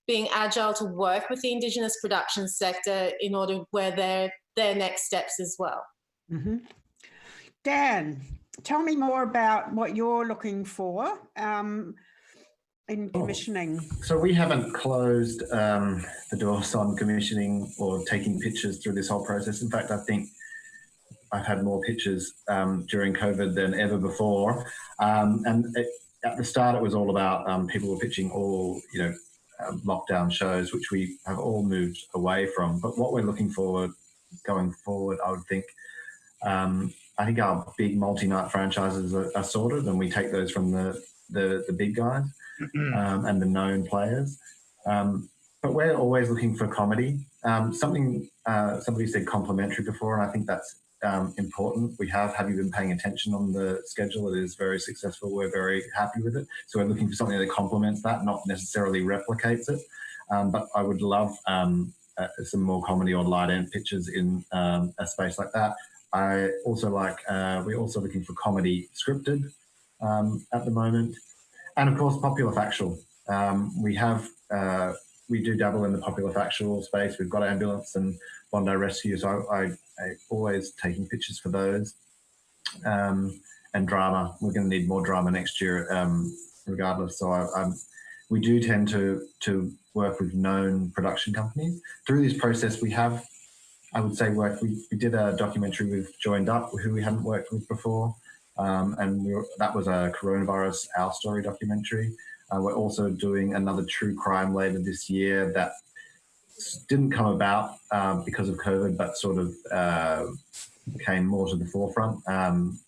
being agile to work with the Indigenous production sector in order where their next steps as well. Mm-hmm. Dan, tell me more about what you're looking for in commissioning. So we haven't closed the doors on commissioning or taking pictures through this whole process. In fact, I think I've had more pictures during COVID than ever before. At the start, it was all about people were pitching all, lockdown shows, which we have all moved away from. But what we're looking for going forward, I would think, I think our big multi-night franchises are sorted, and we take those from the big guys and the known players. but we're always looking for comedy. Somebody said complimentary before, and I think that's important. Have you been paying attention on the schedule? It is very successful. We're very happy with it. So we're looking for something that complements that, not necessarily replicates it. But I would love some more comedy or light end pictures in a space like that. I also we're also looking for comedy scripted at the moment. And of course, popular factual. We do dabble in the popular factual space. We've got Ambulance and Bondi Rescue, so I always taking pictures for those. And drama. We're going to need more drama next year, regardless. So we do tend to work with known production companies. Through this process, we have, I would say, we did a documentary with Joined Up, who we hadn't worked with before. That was a coronavirus Our Story documentary. We're also doing another true crime later this year that didn't come about because of COVID, but sort of came more to the forefront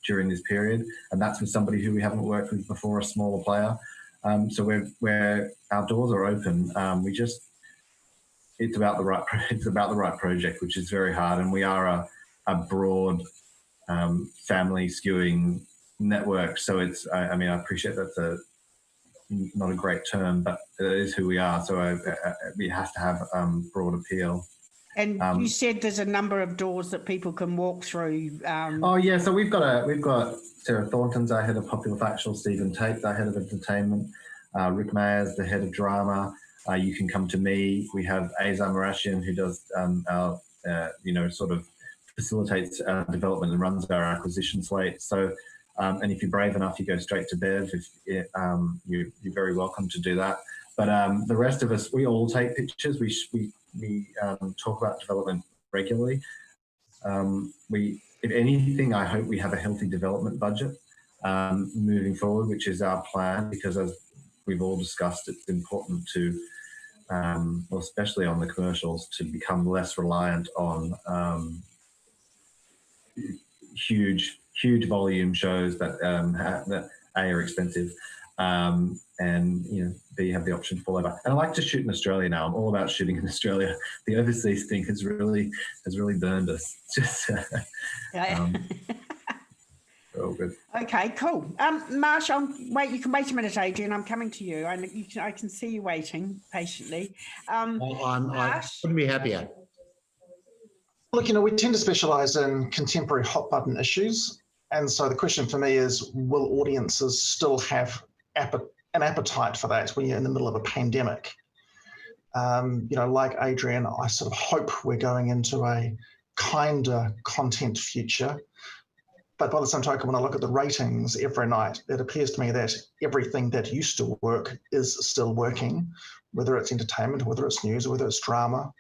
during this period. And that's with somebody who we haven't worked with before, a smaller player. So our doors are open. It's about the right project, which is very hard. And we are a broad family skewing network. So I appreciate that's not a great term, but it is who we are. So it has to have broad appeal. And you said there's a number of doors that people can walk through. Oh yeah, so we've got Sarah Thornton's our head of popular factual, Stephen Tate's our head of entertainment, Rick Mayer's the head of drama. You can come to me. We have Azar Marashian, who does our sort of facilitates our development and runs our acquisition slate. So. And if you're brave enough, you go straight to Bev. You're very welcome to do that. But the rest of us, we all take pictures. We talk about development regularly. If anything, I hope we have a healthy development budget moving forward, which is our plan, because as we've all discussed, it's important to, especially on the commercials, to become less reliant on huge volume shows that are expensive, and B, have the option to fall over. And I like to shoot in Australia now. I'm all about shooting in Australia. The overseas thing has really burned us. Just all good. Okay, cool. Marsh, you can wait a minute, Adrian. I'm coming to you. I can see you waiting patiently. I couldn't be happier. Look, we tend to specialise in contemporary hot button issues. And so the question for me is, will audiences still have an appetite for that when you're in the middle of a pandemic? Like Adrian, I sort of hope we're going into a kinder content future. But by the same token, when I look at the ratings every night, it appears to me that everything that used to work is still working, whether it's entertainment, whether it's news, or whether it's drama.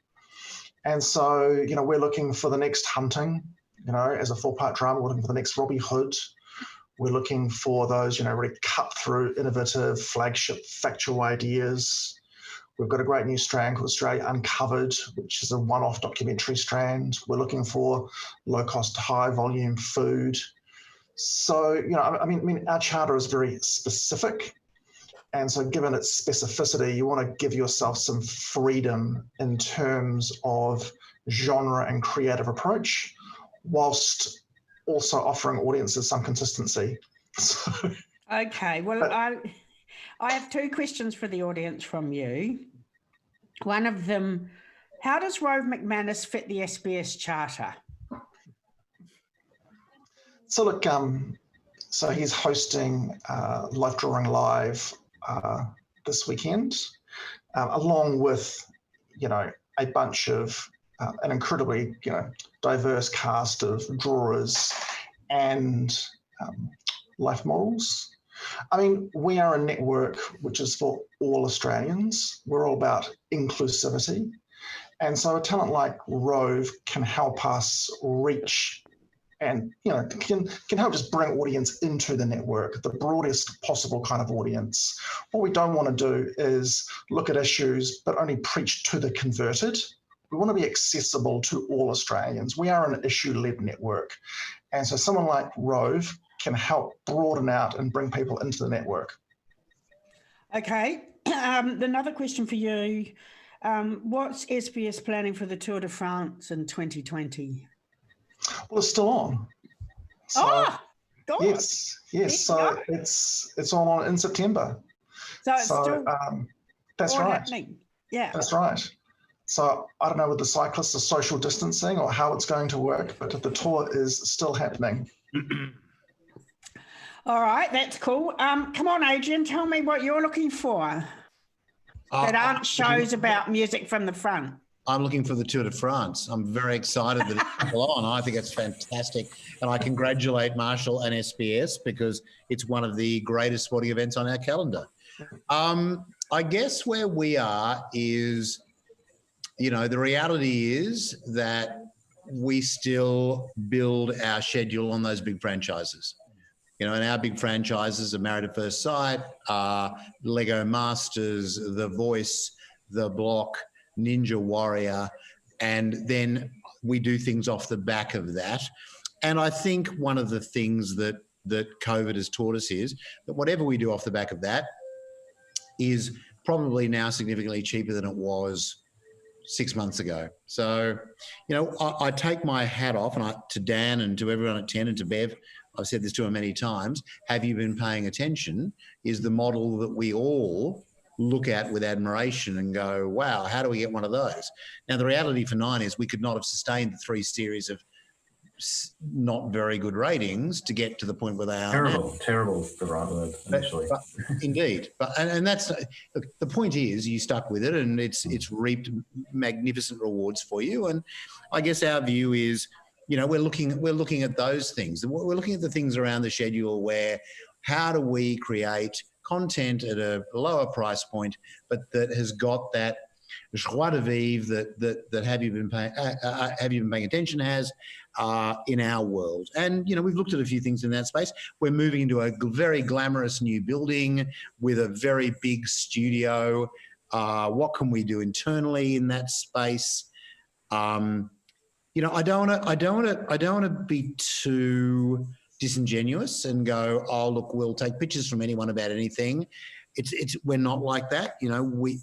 And so, we're looking for the next Hunting. As a 4-part drama, we're looking for the next Robbie Hood. We're looking for those, really cut through, innovative, flagship, factual ideas. We've got a great new strand called Australia Uncovered, which is a one-off documentary strand. We're looking for low-cost, high-volume food. So, our charter is very specific. And so given its specificity, you want to give yourself some freedom in terms of genre and creative approach, whilst also offering audiences some consistency. Okay, well, I have 2 questions for the audience from you. One of them, how does Rove McManus fit the SBS Charter? So look, so he's hosting Life Drawing Live this weekend, along with, a bunch of an incredibly, diverse cast of drawers and life models. We are a network which is for all Australians. We're all about inclusivity. And so a talent like Rove can help us reach and, can help us bring audience into the network, the broadest possible kind of audience. What we don't want to do is look at issues but only preach to the converted. We want to be accessible to all Australians. We are an issue-led network. And so someone like Rove can help broaden out and bring people into the network. Okay. Another question for you. What's SBS planning for the Tour de France in 2020? Well, it's still on. So, God. Yes. So it's all on in September. So it's still that's all right. happening. Yeah. That's right. So I don't know with the cyclists, the social distancing or how it's going to work, but the tour is still happening. All right, that's cool. Come on, Adrian, tell me what you're looking for that aren't shows about music from the front. I'm looking for the Tour de France. I'm very excited that it's still on. I think it's fantastic. And I congratulate Marshall and SBS because it's one of the greatest sporting events on our calendar. I guess where we are is, the reality is that we still build our schedule on those big franchises. And our big franchises are Married at First Sight, Lego Masters, The Voice, The Block, Ninja Warrior, and then we do things off the back of that. And I think one of the things that COVID has taught us is that whatever we do off the back of that is probably now significantly cheaper than it was 6 months ago. So, I take my hat off to Dan and to everyone at 10 and to Bev. I've said this to her many times. Have you been paying attention? Is the model that we all look at with admiration and go, wow, how do we get one of those? Now, the reality for Nine is we could not have sustained the 3 series of not very good ratings to get to the point where they are now. Terrible is the right word, initially. But indeed. And that's the point is you stuck with it and it's reaped magnificent rewards for you. And I guess our view is, we're looking at those things. We're looking at the things around the schedule where how do we create content at a lower price point, but that has got that joie de vivre that have you been paying attention has in our world. And we've looked at a few things in that space. We're moving into a very glamorous new building with a very big studio. What can we do internally in that space? I don't want to be too disingenuous and go, oh look, we'll take pictures from anyone about anything. We're not like that.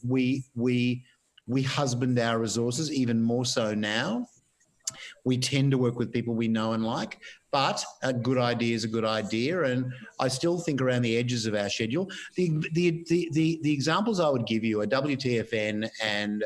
We husband our resources even more so now. We tend to work with people we know and like, but a good idea is a good idea. And I still think around the edges of our schedule. The examples I would give you are WTFN and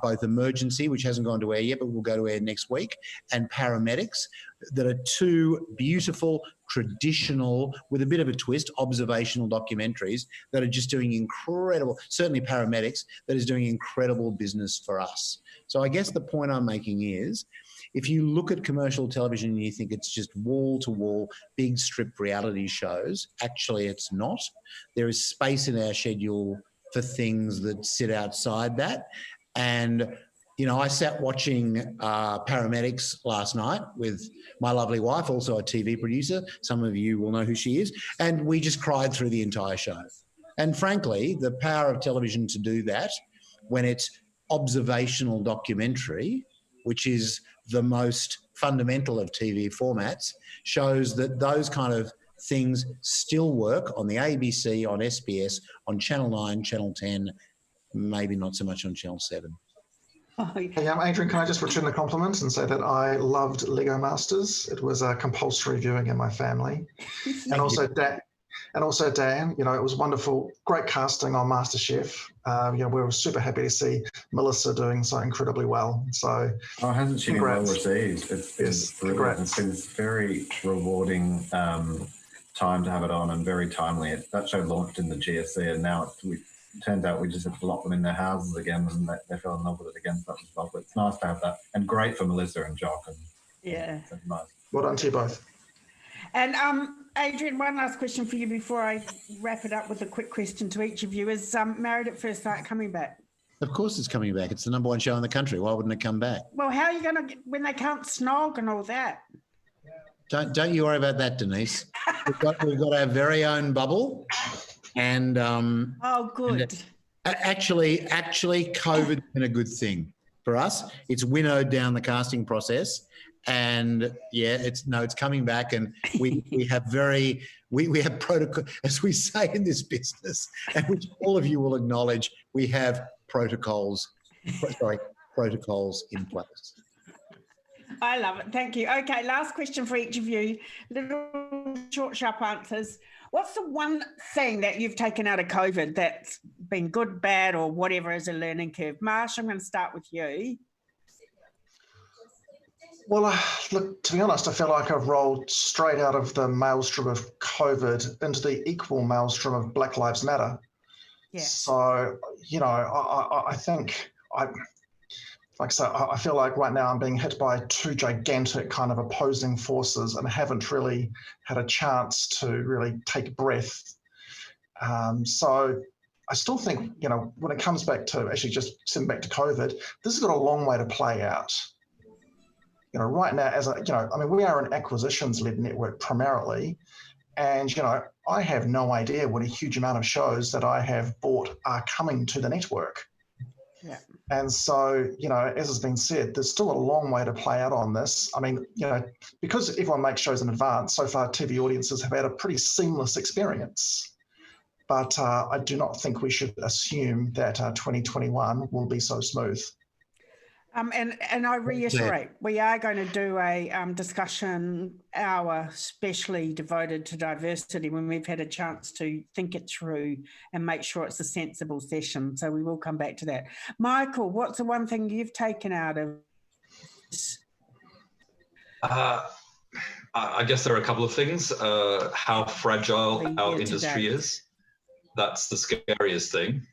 both Emergency, which hasn't gone to air yet, but will go to air next week, and Paramedics, that are 2 beautiful, traditional, with a bit of a twist, observational documentaries that are just doing incredible, certainly Paramedics, that is doing incredible business for us. So I guess the point I'm making is, if you look at commercial television and you think it's just wall-to-wall, big strip reality shows, actually it's not. There is space in our schedule for things that sit outside that. And, I sat watching Paramedics last night with my lovely wife, also a TV producer. Some of you will know who she is. And we just cried through the entire show. And frankly, the power of television to do that when it's observational documentary, which is the most fundamental of TV formats, shows that those kind of things still work on the ABC, on SBS, on Channel 9, Channel 10, maybe not so much on Channel 7. Oh, yeah. Hey, Adrian, can I just return the compliment and say that I loved Lego Masters? It was a compulsory viewing in my family. And also Dan, it was wonderful, great casting on MasterChef. We were super happy to see Melissa doing so incredibly well. So, hasn't she been well received? It's brilliant. It's been very rewarding time to have it on and very timely. That show launched in the GSC and now it turns out we just have to lock them in their houses again and they fell in love with it again. So that was lovely. It's nice to have that and great for Melissa and Jock. And yeah. Nice. Well done to you both. And Adrian, one last question for you before I wrap it up with a quick question to each of you. Is Married at First Sight coming back? Of course it's coming back. It's the #1 show in the country. Why wouldn't it come back? Well, how are you going to, when they can't snog and all that? Don't you worry about that, Denise. We've got our very own bubble. And oh, good. And actually, COVID's been a good thing for us. It's winnowed down the casting process, And yeah, it's coming back, and we have we have protocol, as we say in this business, and which all of you will acknowledge, we have protocols in place. I love it. Thank you. Okay, last question for each of you. Little short, sharp answers. What's the one thing that you've taken out of COVID that's been good, bad, or whatever as a learning curve? Marsh, I'm going to start with you. Well, look, to be honest, I feel like I've rolled straight out of the maelstrom of COVID into the equal maelstrom of Black Lives Matter. Yeah. So, you know, I think like I said, I feel like right now I'm being hit by two gigantic kind of opposing forces and haven't really had a chance to really take breath. So I still think, you know, when it comes back to actually just sitting back to COVID, this has got a long way to play out. You know, right now, we are an acquisitions-led network primarily, and, you know, I have no idea what a huge amount of shows that I have bought are coming to the network. Yeah. And so, you know, as has been said, there's still a long way to play out on this. I mean, you know, because everyone makes shows in advance, so far TV audiences have had a pretty seamless experience. But I do not think we should assume that 2021 will be so smooth. And I reiterate, we are going to do a discussion hour specially devoted to diversity when we've had a chance to think it through and make sure it's a sensible session. So we will come back to that. Michael, what's the one thing you've taken out of this? I guess there are a couple of things. How fragile our industry is. That's the scariest thing.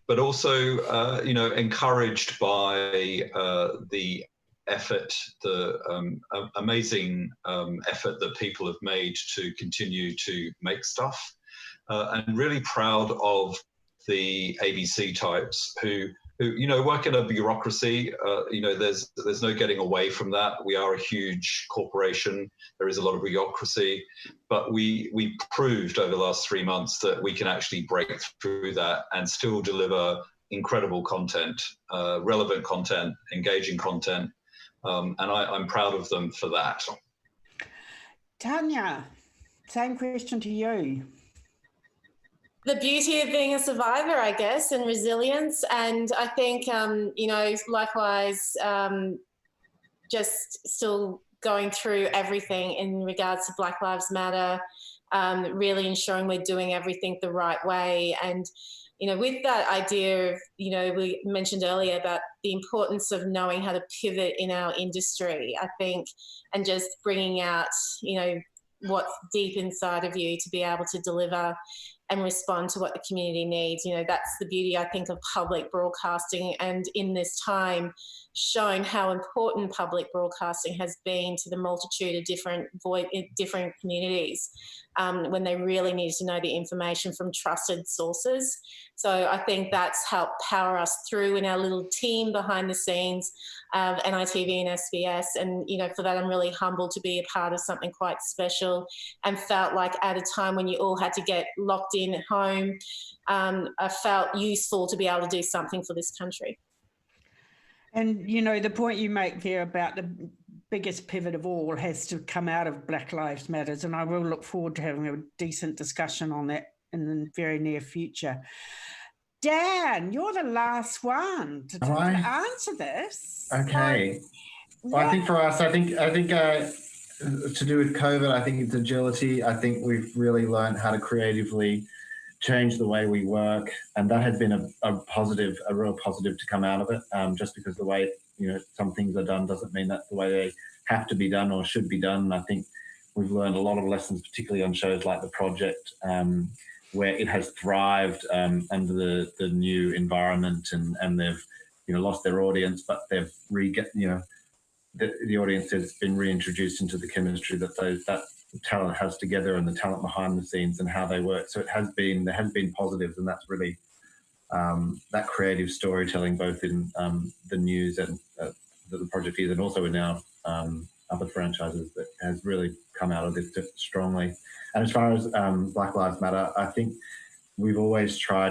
But also, you know, encouraged by the effort, the amazing effort that people have made to continue to make stuff, and really proud of the ABC types who you know, work in a bureaucracy. You know, there's no getting away from that. We are a huge corporation. There is a lot of bureaucracy, but we proved over the last 3 months that we can actually break through that and still deliver incredible content, relevant content, engaging content, and I'm proud of them for that. Tanya, same question to you. The beauty of being a survivor, I guess, and resilience. And I think, you know, likewise, just still going through everything in regards to Black Lives Matter, really ensuring we're doing everything the right way. And, you know, with that idea of, you know, we mentioned earlier about the importance of knowing how to pivot in our industry, I think, and just bringing out, you know, what's deep inside of you to be able to deliver and respond to what the community needs. You know, that's the beauty, I think, of public broadcasting, and in this time showing how important public broadcasting has been to the multitude of different communities when they really need to know the information from trusted sources. So I think that's helped power us through in our little team behind the scenes of NITV and SBS. And, you know, for that, I'm really humbled to be a part of something quite special, and felt like at a time when you all had to get locked in at home, I felt useful to be able to do something for this country. And, you know, the point you make there about the biggest pivot of all has to come out of Black Lives Matters, and I will look forward to having a decent discussion on that in the very near future. Dan, you're the last one to answer this. Okay. Well, I think for us, I think to do with COVID, I think it's agility. I think we've really learned how to creatively change the way we work, and that has been a real positive to come out of it. Just because the way, you know, some things are done doesn't mean that's the way they have to be done or should be done. And I think we've learned a lot of lessons, particularly on shows like The Project, where it has thrived under the new environment, and they've, you know, lost their audience, but they've the audience has been reintroduced into the chemistry that talent has together, and the talent behind the scenes and how they work. So there has been positives, and that's really that creative storytelling, both in the news and the Project is, and also in our other franchises, that has really come out of this strongly. And as far as Black Lives Matter, I think we've always thought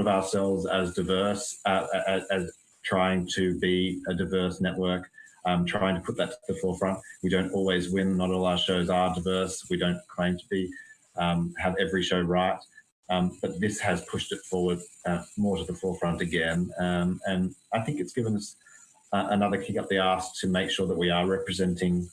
of ourselves as diverse, as trying to be a diverse network, trying to put that to the forefront. We don't always win. Not all our shows are diverse. We don't claim to be have every show right. But this has pushed it forward more to the forefront again. And I think it's given us another kick up the arse to make sure that we are representing,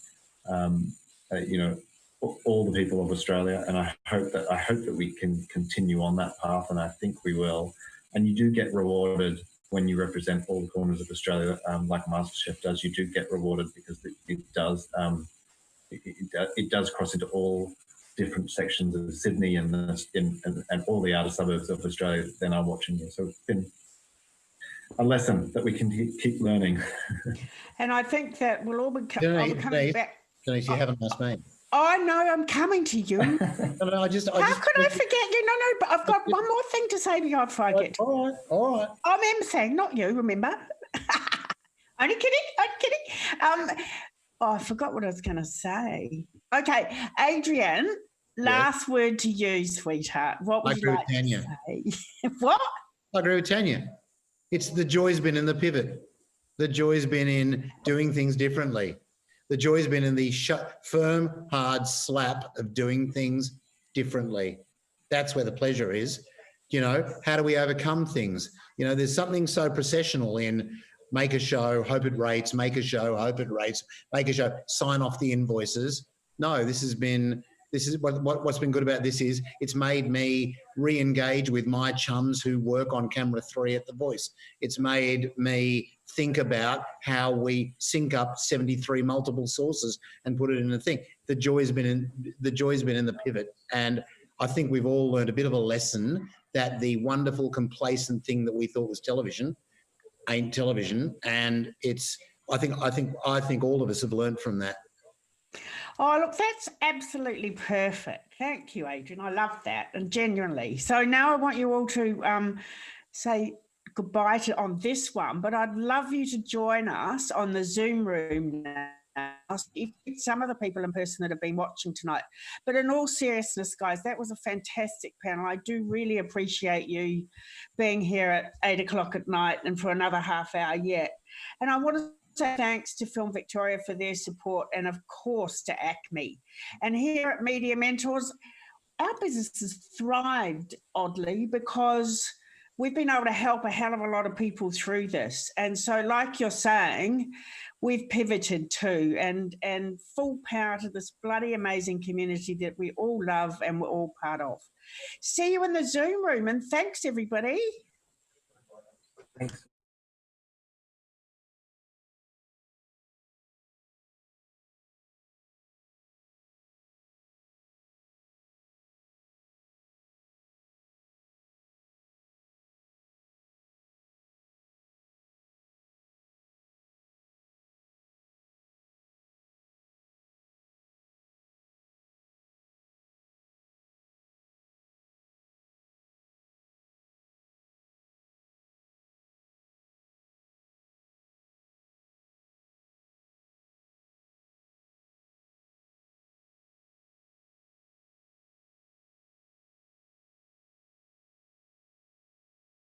all the people of Australia. And I hope that we can continue on that path, and I think we will. And you do get rewarded when you represent all the corners of Australia, like MasterChef does. You do get rewarded because it does cross into all different sections of Sydney and all the outer suburbs of Australia then are watching you. So it's been a lesson that we can keep learning. And I think that we'll all be coming back. Denise, you haven't asked me. Oh, no, I'm coming to you. No, How could I forget you? No, but I've got one more thing to say before I forget. All right. I'm saying, not you, remember? Only kidding. I forgot what I was going to say. Okay, Adrian, last word to you, sweetheart. What would you like to say? What? I agree with Tanya. It's the joy's been in the pivot. The joy's been in doing things differently. The joy's been in the firm, hard slap of doing things differently. That's where the pleasure is. How do we overcome things? There's something so processional in make a show, hope it rates, make a show, hope it rates, make a show, sign off the invoices. No, this is what's been good about this is it's made me re-engage with my chums who work on camera 3 at The Voice. It's made me think about how we sync up 73 multiple sources and put it in a thing. The joy's been in the pivot, and I think we've all learned a bit of a lesson that the wonderful complacent thing that we thought was television ain't television, and I think all of us have learned from that. Oh, look, that's absolutely perfect. Thank you, Adrian. I love that, and genuinely. So now I want you all to say goodbye on this one, but I'd love you to join us on the Zoom room now. Some of the people in person that have been watching tonight. But in all seriousness, guys, that was a fantastic panel. I do really appreciate you being here at 8 o'clock at night and for another half hour yet. And I want to say thanks to Film Victoria for their support, and of course to ACMI. And here at Media Mentors, our business has thrived, oddly, because we've been able to help a hell of a lot of people through this. And so, like you're saying, we've pivoted too, and full power to this bloody amazing community that we all love and we're all part of. See you in the Zoom room, and thanks, everybody. Thanks.